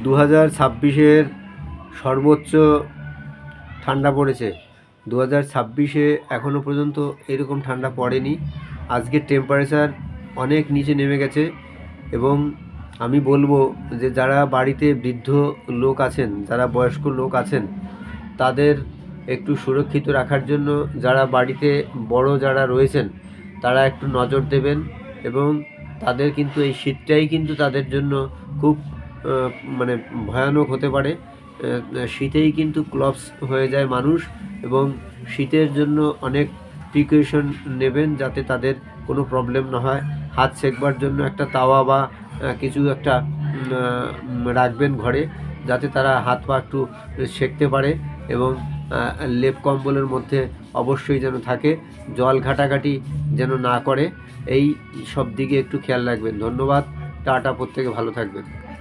2026-এর সর্বোচ্চ ঠান্ডা পড়েছে। 2026-এ এখনও পর্যন্ত এরকম ঠান্ডা পড়েনি। আজকের টেম্পারেচার অনেক নিচে নেমে গেছে এবং আমি বলবো যে যারা বাড়িতে বৃদ্ধ লোক আছেন, যারা বয়স্ক লোক আছেন, তাদের একটু সুরক্ষিত রাখার জন্য যারা বাড়িতে বড় যারা রয়েছেন তারা একটু নজর দেবেন এবং তাদের কিন্তু এই শীতটাই কিন্তু তাদের জন্য খুব মানে ভয়ানক হতে পারে। শীতেই কিন্তু ক্লপস হয়ে যায় মানুষ এবং শীতের জন্য অনেক প্রিকশন নেবেন যাতে তাদের কোনো প্রবলেম না হয়। হাত সেকবার জন্য একটা তাওয়া বা কিছু একটা রাখবেন ঘরে, যাতে তারা হাত পা একটু সেঁকতে পারে এবং লেপ কম্বলের মধ্যে অবশ্যই যেন থাকে, জল ঘাটাঘাটি যেন না করে, এই সব দিকে একটু খেয়াল রাখবেন। ধন্যবাদ, টাটা, প্রত্যেকে ভালো থাকবেন।